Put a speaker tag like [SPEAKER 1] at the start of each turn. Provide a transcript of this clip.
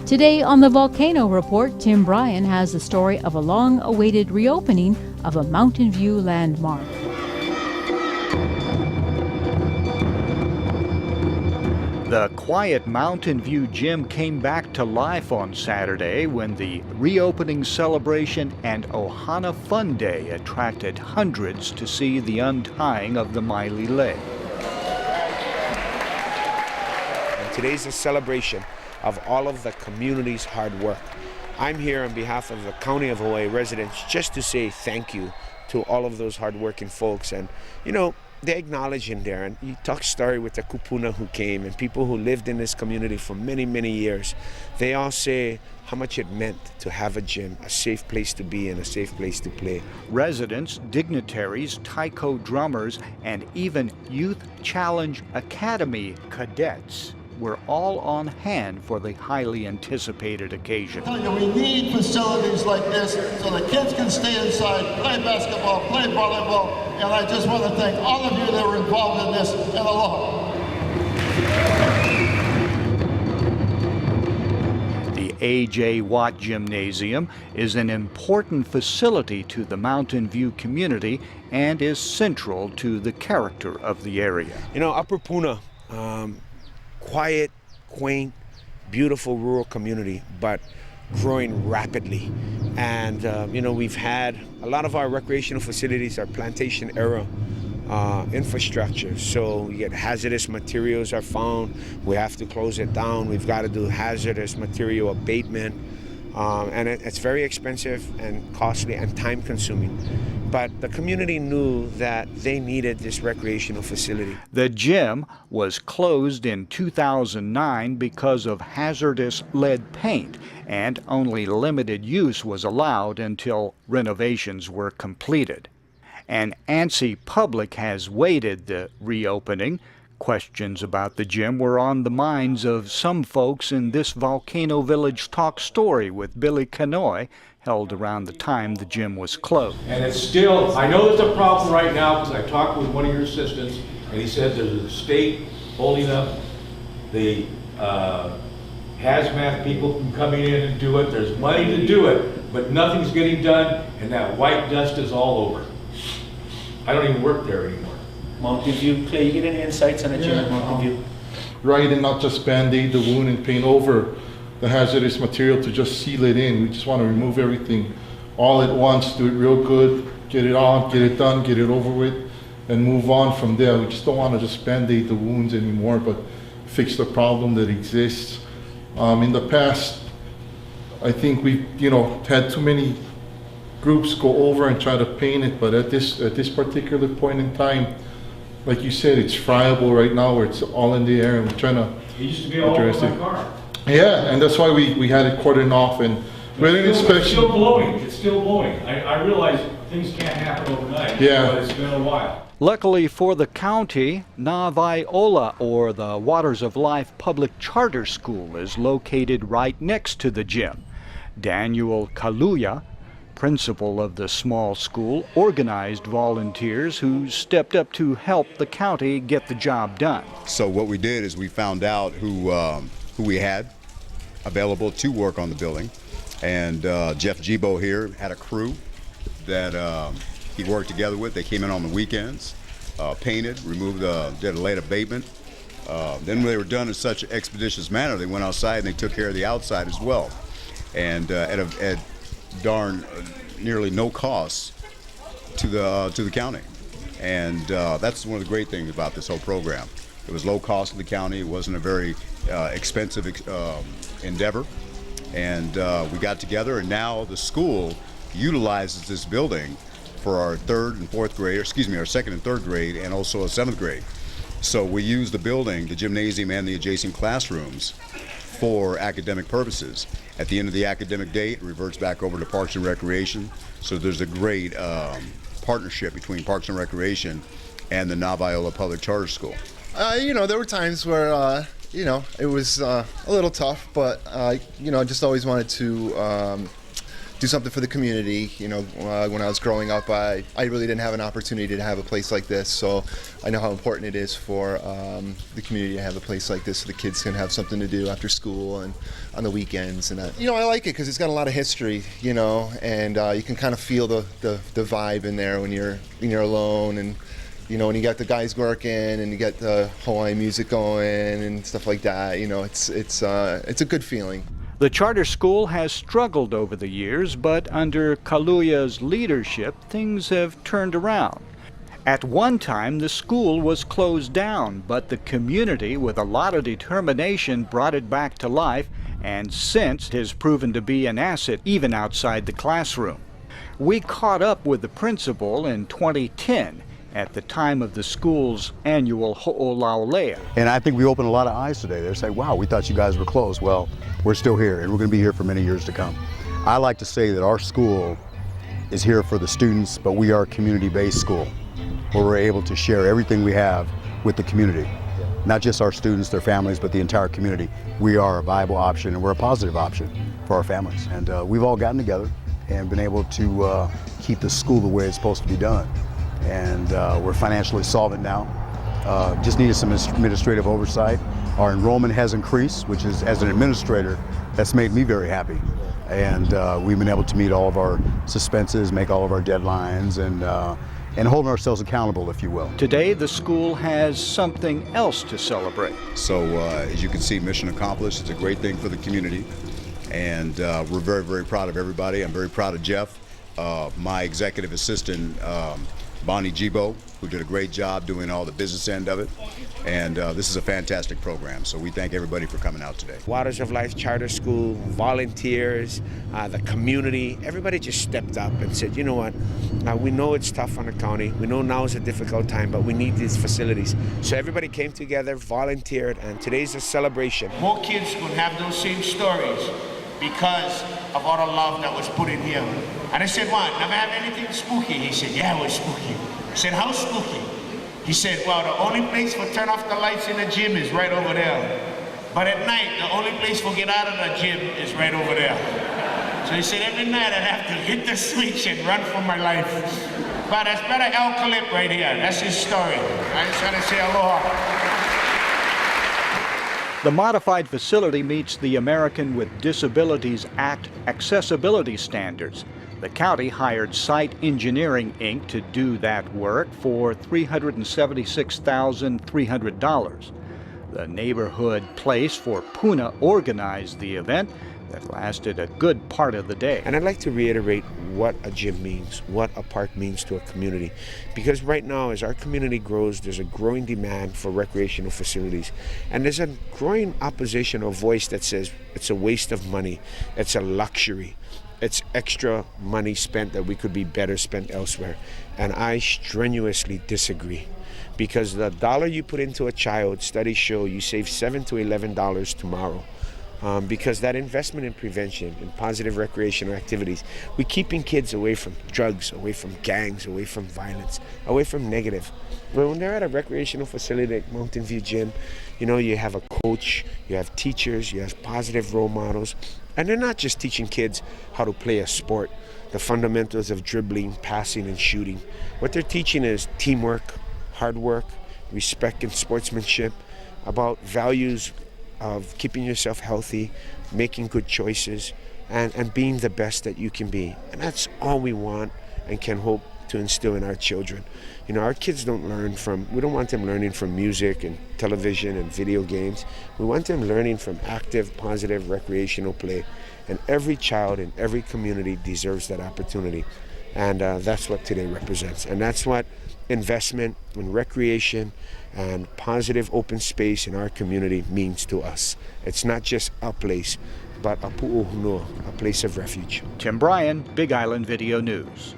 [SPEAKER 1] Today on the Volcano Report, Tim Bryan has the story of a long-awaited reopening of a Mountain View landmark.
[SPEAKER 2] The quiet Mountain View Gym came back to life on Saturday when the reopening celebration and Ohana Fun Day attracted hundreds to see the untying of the Miley leg.
[SPEAKER 3] And today's a celebration of all of the community's hard work. I'm here on behalf of the County of Hawaii residents just to say thank you to all of those hardworking folks. And you know, they acknowledge in there, and you talk story with the kupuna who came and people who lived in this community for many, many years. They all say how much it meant to have a gym, a safe place to be and a safe place to play.
[SPEAKER 2] Residents, dignitaries, taiko drummers, and even Youth Challenge Academy cadets were all on hand for the highly anticipated occasion.
[SPEAKER 4] We need facilities like this so the kids can stay inside, play basketball, play volleyball, and I just want to thank all of you that were involved in this, and aloha.
[SPEAKER 2] The A.J. Watt Gymnasium is an important facility to the Mountain View community and is central to the character of the area.
[SPEAKER 3] You know, Upper Puna, quiet, quaint, beautiful rural community, but growing rapidly. And you know, we've had a lot of our recreational facilities are plantation era infrastructure. So we get hazardous materials are found, we have to close it down, we've got to do hazardous material abatement. And it's very expensive and costly and time consuming. But the community knew that they needed this recreational facility.
[SPEAKER 2] The gym was closed in 2009 because of hazardous lead paint, and only limited use was allowed until renovations were completed. An antsy public has waited the reopening. Questions about the gym were on the minds of some folks in this Volcano Village Talk story with Billy Kanoy, held around the time the gym was closed.
[SPEAKER 5] And it's still, I know there's a problem right now because I talked with one of your assistants and he said there's a state holding up the hazmat people from coming in and do it. There's money to do it, but nothing's getting done and that white dust is all over. I don't even work there anymore.
[SPEAKER 6] Mountain View, Clay, you get any insights on the gym at Mountain View?
[SPEAKER 7] Right, and not just band-aid the wound and paint over the hazardous material to just seal it in. We just want to remove everything all at once, do it real good, get it on, get it done, get it over with, and move on from there. We just don't want to just band-aid the wounds anymore, but fix the problem that exists. In the past, I think we've had too many groups go over and try to paint it, but at this particular point in time, like you said, it's friable right now where it's all in the air and we're trying to
[SPEAKER 5] It used to be all over my car.
[SPEAKER 7] Yeah, and that's why we had it cordoned off and with an inspection.
[SPEAKER 5] It's still blowing, it's still blowing. I realize things can't happen overnight,
[SPEAKER 7] Yeah.
[SPEAKER 5] but it's been a while.
[SPEAKER 2] Luckily for the county, Navaiola, or the Waters of Life Public Charter School, is located right next to the gym. Daniel Kaluya, principal of the small school, organized volunteers who stepped up to help the county get the job done.
[SPEAKER 8] So what we did is we found out who we had available to work on the building, and Jeff Gibo here had a crew that he worked together with. They came in on the weekends, painted, removed, did a lead abatement. Then when they were done in such an expeditious manner, they went outside and they took care of the outside as well, and at darn nearly no cost to the county. And that's one of the great things about this whole program. It was low cost to the county. It wasn't a very expensive endeavor. And we got together, and now the school utilizes this building for our our second and third grade, and also a seventh grade. So we use the building, the gymnasium, and the adjacent classrooms for academic purposes. At the end of the academic day, it reverts back over to Parks and Recreation. So there's a great partnership between Parks and Recreation and the Navaiola Public Charter School.
[SPEAKER 9] There were times where, it was a little tough, but, I just always wanted to do something for the community. You know, when I was growing up, I really didn't have an opportunity to have a place like this, so I know how important it is for the community to have a place like this so the kids can have something to do after school and on the weekends. And you know, I like it because it's got a lot of history, you know, and you can kind of feel the vibe in there when you're alone, and you know, when you got the guys working and you got the Hawaiian music going and stuff like that, you know, it's a good feeling.
[SPEAKER 2] The charter school has struggled over the years, but under Kaluuya's leadership, things have turned around. At one time, the school was closed down, but the community, with a lot of determination, brought it back to life, and since has proven to be an asset even outside the classroom. We caught up with the principal in 2010 at the time of the school's annual Ho'olaulea.
[SPEAKER 8] And I think we opened a lot of eyes today. They're saying, wow, we thought you guys were closed. Well, we're still here, and we're going to be here for many years to come. I like to say that our school is here for the students, but we are a community-based school where we're able to share everything we have with the community. Not just our students, their families, but the entire community. We are a viable option, and we're a positive option for our families. And we've all gotten together and been able to keep the school the way it's supposed to be done. And we're financially solvent now. Just needed some administrative oversight. Our enrollment has increased, which is, as an administrator, that's made me very happy. And we've been able to meet all of our suspenses, make all of our deadlines, and holding ourselves accountable, if you will.
[SPEAKER 2] Today, the school has something else to celebrate.
[SPEAKER 8] So as you can see, mission accomplished. It's a great thing for the community. And we're very, very proud of everybody. I'm very proud of Jeff, my executive assistant, Bonnie Jibo, who did a great job doing all the business end of it. And this is a fantastic program, so we thank everybody for coming out today.
[SPEAKER 3] Waters of Life Charter School, volunteers, the community, everybody just stepped up and said, you know what, we know it's tough on the county, we know now is a difficult time, but we need these facilities. So everybody came together, volunteered, and today's a celebration.
[SPEAKER 6] More kids will have those same stories because of all the love that was put in here. And I said, what, never have anything spooky? He said, yeah, it was spooky. I said, how spooky? He said, well, the only place for turn off the lights in the gym is right over there. But at night, the only place for get out of the gym is right over there. So he said, every night I'd have to hit the switch and run for my life. But that's Brother El Calip right here. That's his story. I just want to say aloha.
[SPEAKER 2] The modified facility meets the American with Disabilities Act accessibility standards. The county hired Site Engineering, Inc. to do that work for $376,300. The neighborhood place for Puna organized the event that lasted a good part of the day.
[SPEAKER 3] And I'd like to reiterate what a gym means, what a park means to a community. Because right now, as our community grows, there's a growing demand for recreational facilities. And there's a growing opposition or voice that says it's a waste of money, it's a luxury, it's extra money spent that we could be better spent elsewhere. And I strenuously disagree. Because the dollar you put into a child, studies show you save $7 to $11 tomorrow. Because that investment in prevention, in positive recreational activities, we're keeping kids away from drugs, away from gangs, away from violence, away from negative. But when they're at a recreational facility like Mountain View Gym, you know, you have a coach, you have teachers, you have positive role models, and they're not just teaching kids how to play a sport, the fundamentals of dribbling, passing, and shooting. What they're teaching is teamwork, hard work, respect and sportsmanship, about values of keeping yourself healthy, making good choices, and being the best that you can be. And that's all we want and can hope to instill in our children. You know, our kids we don't want them learning from music and television and video games. We want them learning from active, positive, recreational play. And every child in every community deserves that opportunity. And that's what today represents. And that's what investment in recreation and positive open space in our community means to us. It's not just a place, but a pu'uhunua, a place of refuge.
[SPEAKER 2] Tim Bryan, Big Island Video News.